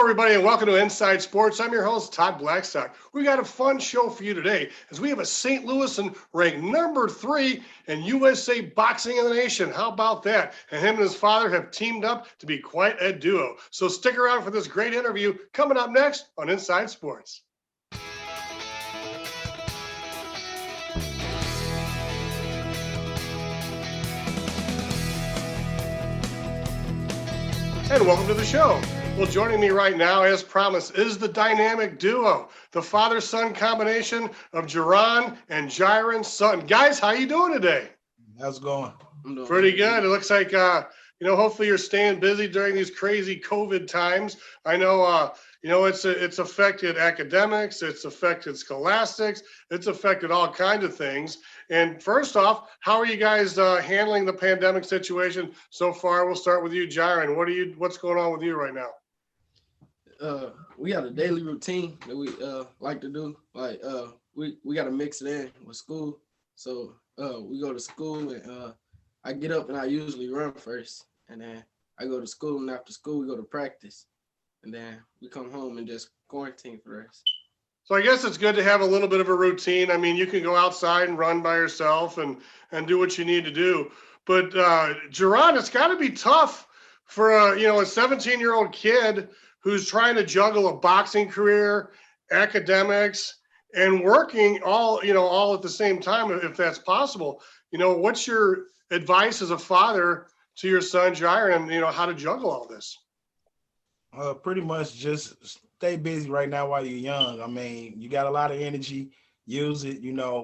everybody, and welcome to Inside Sports. I'm your host, Todd Blackstock. We got a fun show for you today as we have a St. Louisan ranked number 3 in USA boxing in the nation. How about that? And him and his father have teamed up to be quite a duo. So stick around for this great interview coming up next on Inside Sports. And welcome to the show. Well, joining me right now, as promised, is the dynamic duo, the father-son combination of Jerron and Jyrin Sutton. Guys, how you doing today? How's it going? Pretty good. It looks like, hopefully you're staying busy during these crazy COVID times. I know, it's affected academics, it's affected scholastics, it's affected all kinds of things. And first off, how are you guys handling the pandemic situation so far? We'll start with you, Jyrin. What's going on with you right now? We got a daily routine that we like to do. Like we got to mix it in with school. So we go to school and I get up and I usually run first, and then I go to school, and after school we go to practice, and then we come home and just quarantine for the rest. So I guess it's good to have a little bit of a routine. I mean, you can go outside and run by yourself and do what you need to do. But Jerron, it's got to be tough for a 17-year-old kid who's trying to juggle a boxing career, academics, and working all at the same time, if that's possible. What's your advice as a father to your son, Jyrin, and how to juggle all this? Pretty much just stay busy right now while you're young. I mean, you got a lot of energy, use it,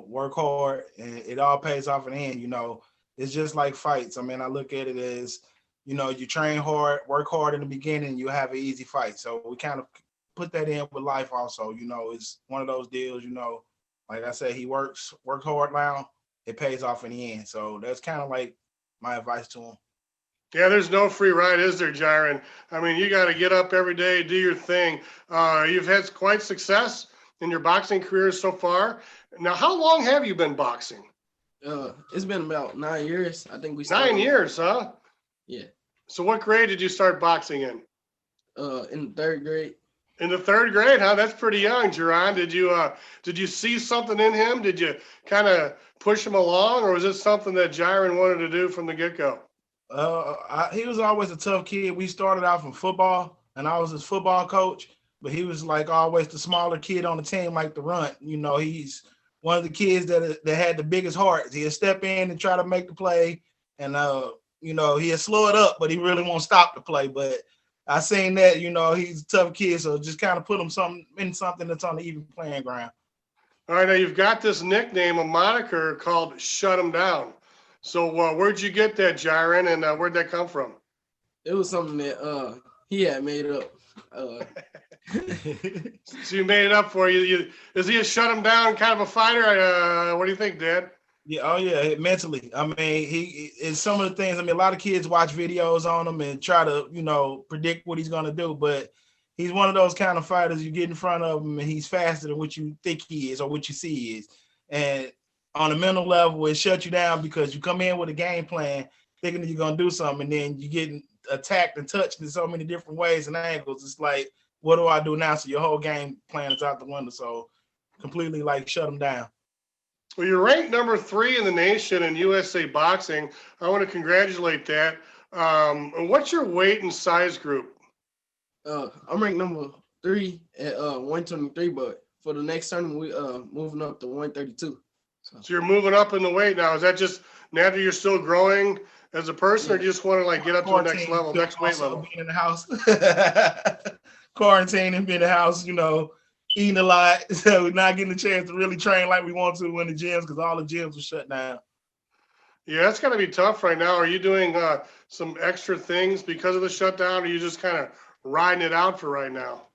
work hard, and it all pays off in the end. It's just like fights. I mean, I look at it as, you train hard, work hard in the beginning, you have an easy fight. So we kind of put that in with life also. It's one of those deals, like I said, he works hard now, it pays off in the end. So that's kind of like my advice to him. Yeah, there's no free ride, is there, Jyrin? I mean, you got to get up every day, do your thing. You've had quite success in your boxing career so far. Now, how long have you been boxing? It's been about 9 years. I think we started. 9 years, huh? Yeah. So what grade did you start boxing in? In the 3rd grade. In the 3rd grade, huh? That's pretty young, Jerron. Did you see something in him? Did you kind of push him along, or was it something that Jyrin wanted to do from the get-go? He was always a tough kid. We started out from football, and I was his football coach, but he was like always the smaller kid on the team, like the runt. He's one of the kids that had the biggest heart. He'll step in and try to make the play, and he'll slow it up, but he really won't stop the play. But I seen that, he's a tough kid, so just kind of put him in something that's on the even playing ground. All right, now you've got this nickname, a moniker called Shut Him Down. So where'd you get that, Jyrin, and where'd that come from? It was something that he had made up. So you made it up for you. Is he a shut him down kind of a fighter? What do you think, Dad? Yeah, oh yeah, mentally. I mean, he is some of the things. I mean, a lot of kids watch videos on him and try to, predict what he's gonna do. But he's one of those kind of fighters. You get in front of him and he's faster than what you think he is or what you see he is. And on a mental level, it shuts you down because you come in with a game plan thinking that you're gonna do something, and then you get attacked and touched in so many different ways and angles. It's like, what do I do now? So your whole game plan is out the window. So completely like shut him down. Well, you're ranked number 3 in the nation in USA boxing. I want to congratulate that. What's your weight and size group? I'm ranked number 3 at 123, but for the next tournament, we moving up to 132. So you're moving up in the weight now. Is that just naturally you're still growing as a person, or do you just want to get up to the next level, next weight level? Being in the house, quarantining, being in the house, eating a lot, so we're not getting a chance to really train like we want to in the gyms because all the gyms are shut down. Yeah, that's got to be tough right now. Are you doing some extra things because of the shutdown, or are you just kind of riding it out for right now?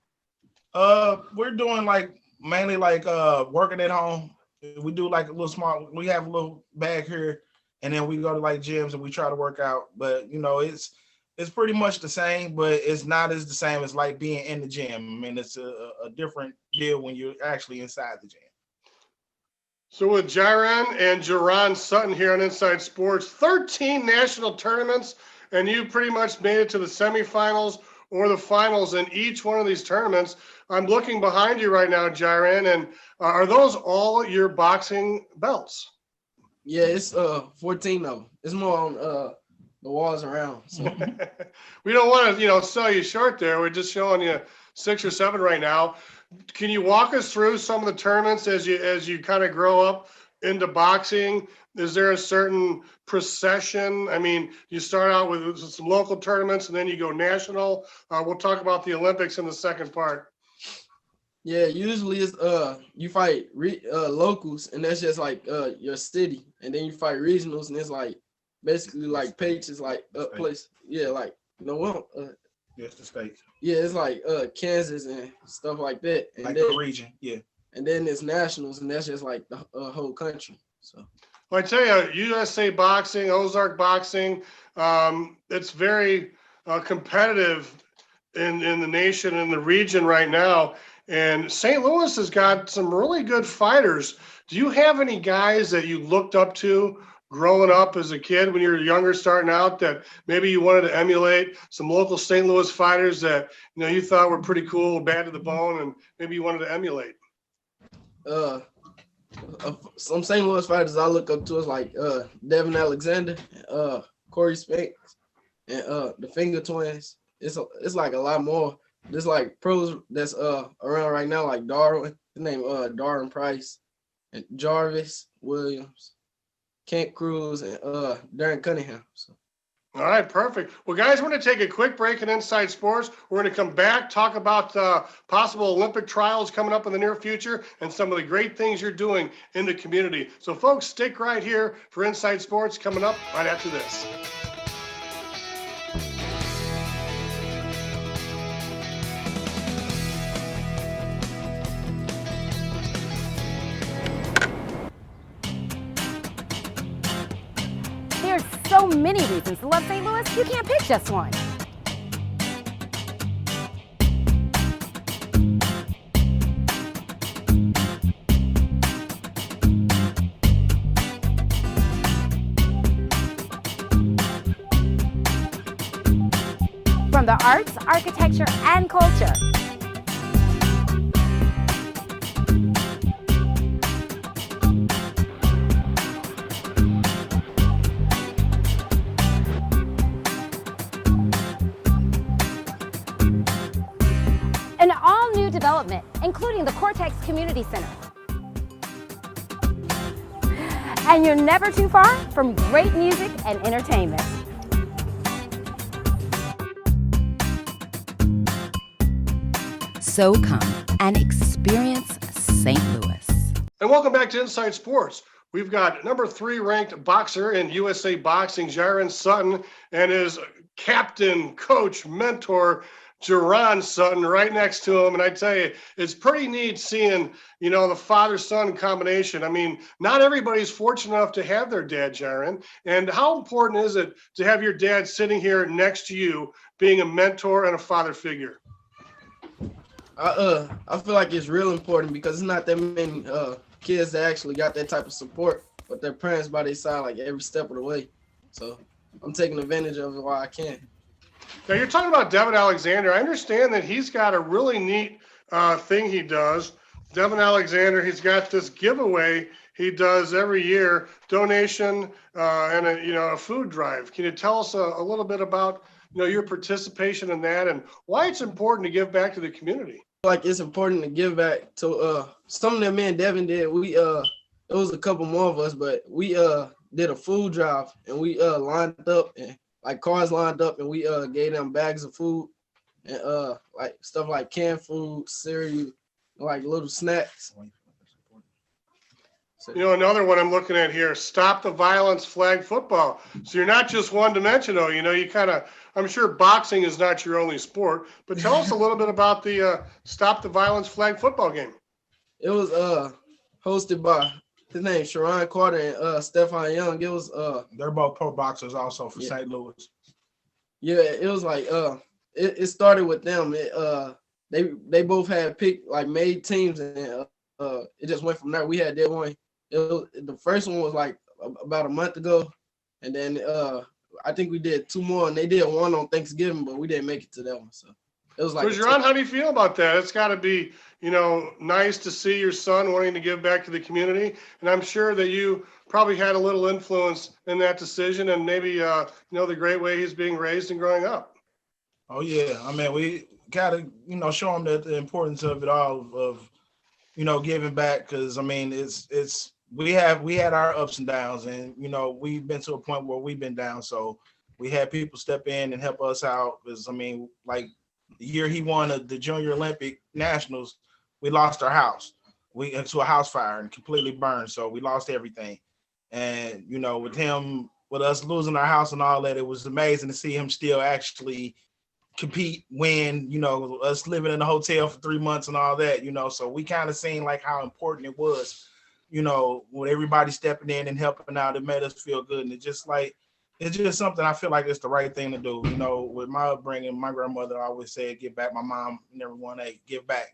We're doing mainly working at home. We do a little small. We have a little bag here, and then we go to gyms and we try to work out. But it's pretty much the same, but it's not as the same as being in the gym. I mean, it's a different deal when you're actually inside the gym. So with Jyrin and Jerron Sutton here on Inside Sports, 13 national tournaments, and you pretty much made it to the semifinals. or the finals in each one of these tournaments. I'm looking behind you right now, Jyrin, and are those all your boxing belts? Yeah, it's 14 of them. It's more on the walls around. So. We don't want to, sell you short there. We're just showing you 6 or 7 right now. Can you walk us through some of the tournaments as you kind of grow up into boxing? Is there a certain procession? I mean, you start out with some local tournaments and then you go national. We'll talk about the Olympics in the second part. Yeah, usually it's you fight locals, and that's just like your city, and then you fight regionals, and it's like basically like pages like place. Yeah, like yes, the states. Yeah, it's like Kansas and stuff like that. And like then, the region, yeah. And then it's nationals, and that's just like the whole country. So. Well, I tell you, USA Boxing, Ozark Boxing, it's very competitive in the nation and the region right now. And St. Louis has got some really good fighters. Do you have any guys that you looked up to growing up as a kid when you were younger, starting out, that maybe you wanted to emulate? Some local St. Louis fighters that you thought were pretty cool, bad to the bone, and maybe you wanted to emulate? Some St. Louis fighters I look up to is like Devin Alexander, Corey Spinks, and the Finger Twins. It's like a lot more. There's like pros that's around right now, like Darwin, his name Darwin Price, and Jarvis Williams, Kent Cruz, and Darren Cunningham. So. All right, perfect. Well, guys, we're going to take a quick break in Inside Sports. We're going to come back, talk about possible Olympic trials coming up in the near future and some of the great things you're doing in the community. So, folks, stick right here for Inside Sports coming up right after this. There's so many reasons to love St. Louis, you can't pick just one. From the arts, architecture, and culture. An all-new development, including the Cortex Community Center. And you're never too far from great music and entertainment. So come and experience St. Louis. And welcome back to Inside Sports. We've got number 3 ranked boxer in USA Boxing, Jyrin Sutton, and his captain, coach, mentor, Jerron Sutton, right next to him. And I tell you, it's pretty neat seeing, the father-son combination. I mean, not everybody's fortunate enough to have their dad, Jyrin. And how important is it to have your dad sitting here next to you, being a mentor and a father figure? I feel like it's real important because it's not that many kids that actually got that type of support, but their parents by their side like every step of the way. So I'm taking advantage of it while I can. Now, you're talking about Devin Alexander. I understand that he's got a really neat thing he does. Devin Alexander, he's got this giveaway he does every year, donation and a food drive. Can you tell us a little bit about your participation in that and why it's important to give back to the community? Like it's important to give back to something that me and Devin did. We it was a couple more of us, but we did a food drive and we lined up and like cars lined up and we gave them bags of food and like stuff like canned food, cereal, like little snacks. Another one I'm looking at here, Stop the Violence flag football. So you're not just one-dimensional, you kind of, I'm sure boxing is not your only sport, but tell us a little bit about the Stop the Violence flag football game. It was hosted by his name Sharon Carter and Stephon Young. It was they're both pro boxers also for St. Louis. Yeah, it was like it started with them. They both had made teams and it just went from there. We had that one. The first one was like about a month ago, and then I think we did 2 more, and they did one on Thanksgiving, but we didn't make it to that one. So it was like. So, Jerron, how do you feel about that? It's got to be, nice to see your son wanting to give back to the community, and I'm sure that you probably had a little influence in that decision, and maybe the great way he's being raised and growing up. Oh yeah, I mean, we gotta show him that the importance of it all, of giving back, because I mean it's we had our ups and downs, and we've been to a point where we've been down, so we had people step in and help us out. Because I mean, like the year he won the Junior Olympic Nationals, we lost our house. We into a house fire and completely burned, so we lost everything. And with us losing our house and all that, it was amazing to see him still actually compete, win, us living in a hotel for 3 months and all that, so we kind of seen like how important it was, with everybody stepping in and helping out. It made us feel good. And it's just something I feel like it's the right thing to do. With my upbringing, my grandmother always said, give back. My mom and everyone, hey, give back,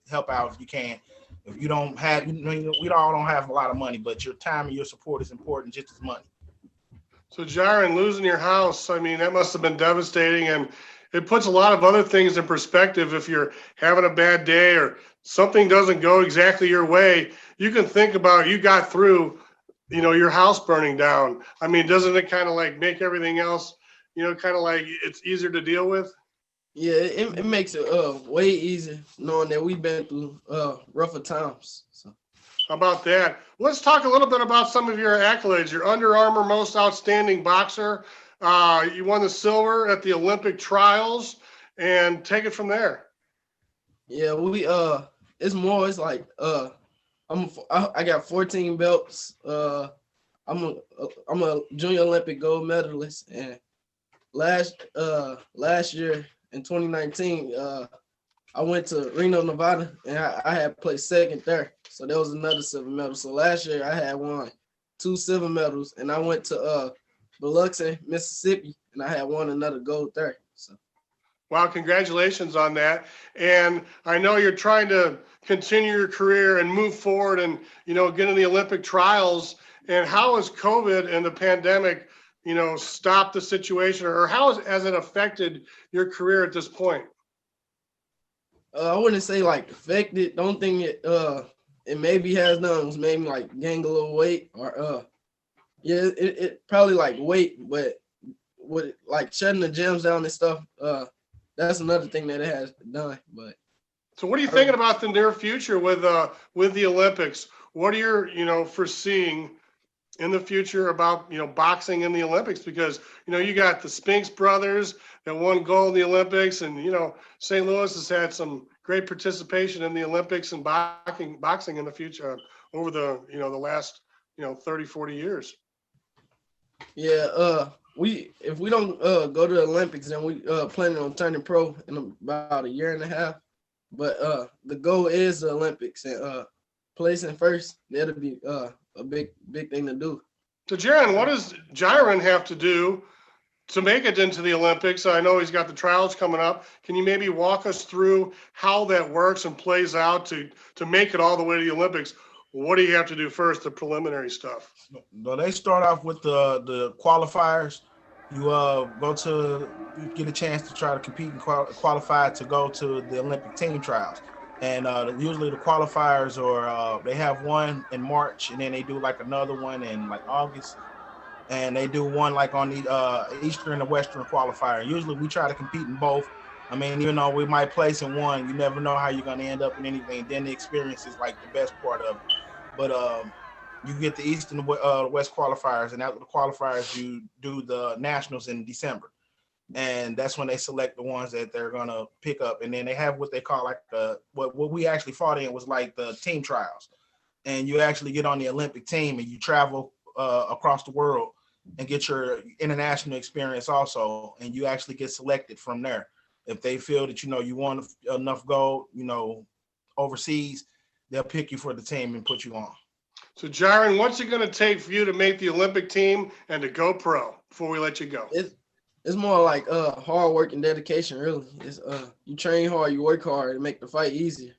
help out if you can. If you don't have, we all don't have a lot of money, but your time and your support is important just as money. So, Jyrin, losing your house, I mean, that must have been devastating, and it puts a lot of other things in perspective. If you're having a bad day or something doesn't go exactly your way, you can think about you got through, your house burning down. I mean, doesn't it kind of like make everything else, kind of like it's easier to deal with? Yeah, it makes it way easier knowing that we've been through rougher times. So. How about that? Let's talk a little bit about some of your accolades. You're Under Armour Most Outstanding Boxer. You won the silver at the Olympic trials, and take it from there. Yeah, it's more. It's like I got 14 belts. I'm a junior Olympic gold medalist, and last year in 2019, I went to Reno, Nevada, and I had placed second there. So there was another silver medal. So last year I had won 2 silver medals, and I went to Biloxi, Mississippi, and I had won another gold there. So. Wow, congratulations on that. And I know you're trying to continue your career and move forward and, get in the Olympic trials. And how has COVID and the pandemic, stopped the situation, or how has it affected your career at this point? I wouldn't say like affected. The only thing it maybe has done was maybe like gain a little weight, or it probably like weight, but with like shutting the gyms down and stuff, that's another thing that it has done. But so what are you thinking about the near future with the Olympics? What are you foreseeing in the future about boxing in the Olympics? Because you got the Spinks brothers that won gold in the Olympics, and St. Louis has had some great participation in the Olympics and boxing in the future over the the last 30, 40 years. Yeah, if we don't go to the Olympics, then we planning on turning pro in about a year and a half. But the goal is the Olympics, and placing first, that'll be a big thing to do. So, Jerron, what does Jyrin have to do to make it into the Olympics? I know he's got the trials coming up. Can you maybe walk us through how that works and plays out to make it all the way to the Olympics? What do you have to do first, the preliminary stuff? No, they start off with the qualifiers. You get a chance to try to compete and qualify to go to the Olympic team trials. And usually the qualifiers they have one in March, and then they do like another one in like August. And they do one like on the Eastern and Western qualifier. Usually we try to compete in both. I mean, even though we might place in one, you never know how you're going to end up in anything. Then the experience is like the best part of it. But you get the East and the West qualifiers, and after the qualifiers, you do the nationals in December. And that's when they select the ones that they're going to pick up. And then they have what they call like what we actually fought in was like the team trials. And you actually get on the Olympic team and you travel across the world and get your international experience also. And you actually get selected from there. If they feel that, you won enough gold, overseas, they'll pick you for the team and put you on. So, Jyrin, what's it going to take for you to make the Olympic team and to go pro before we let you go? It's more like hard work and dedication, really. It's you train hard, you work hard, and make the fight easier.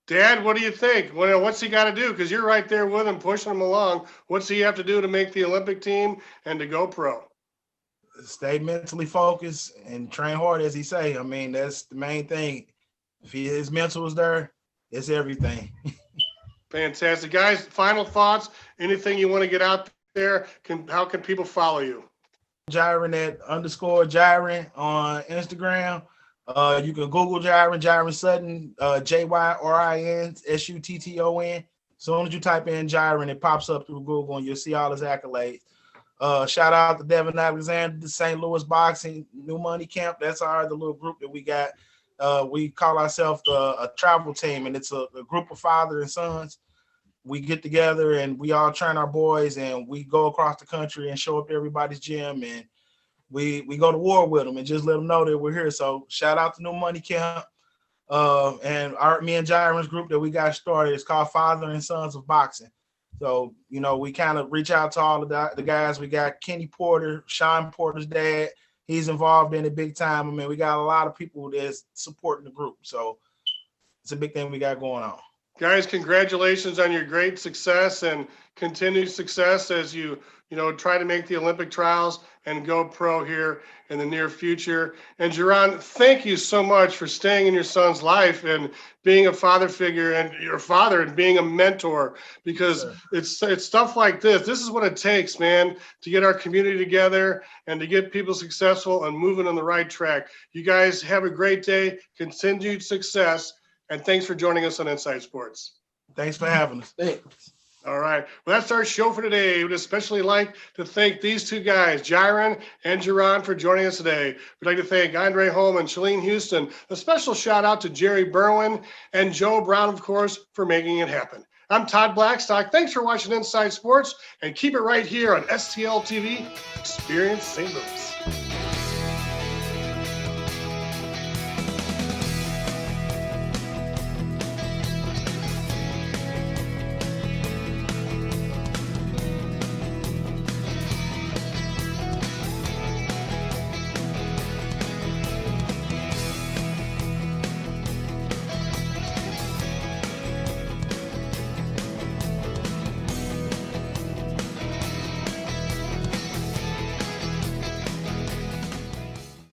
Dad, what do you think? What's he got to do? Because you're right there with him, pushing him along. What's he have to do to make the Olympic team and to go pro? Stay mentally focused and train hard, as he say. I mean, that's the main thing. If his mental is there, it's everything. Fantastic. Guys, final thoughts, anything you want to get out there? How can people follow you? Jyrin at _Jyrin on Instagram. You can Google Jyrin Sutton, Jyrin Sutton. As soon as you type in Jyrin, it pops up through Google and you'll see all his accolades. Shout out to Devin Alexander, the St. Louis Boxing New Money Camp. That's the little group that we got. We call ourselves a travel team, and it's a group of father and sons. We get together and we all train our boys, and we go across the country and show up to everybody's gym, and we go to war with them and just let them know that we're here. So shout out to New Money Camp. And me and Jyrin's group that we got started is called Father and Sons of Boxing. So, we kind of reach out to all of the guys. We got Kenny Porter, Sean Porter's dad. He's involved in it big time. I mean, we got a lot of people that's supporting the group. So it's a big thing we got going on. Guys, congratulations on your great success and continued success as you try to make the Olympic trials and go pro here in the near future. And Jerron, thank you so much for staying in your son's life and being a father figure and your father and being a mentor, because Sure. it's stuff like this. This is what it takes, man, to get our community together and to get people successful and moving on the right track. You guys have a great day, continued success, and thanks for joining us on Inside Sports. Thanks for having us. Thanks. All right. Well, that's our show for today. We'd especially like to thank these two guys, Jyrin and Jerron, for joining us today. We'd like to thank Andre Holman, Shalene Houston. A special shout out to Jerry Berwin and Joe Brown, of course, for making it happen. I'm Todd Blackstock. Thanks for watching Inside Sports, and keep it right here on STL TV. Experience St. Louis.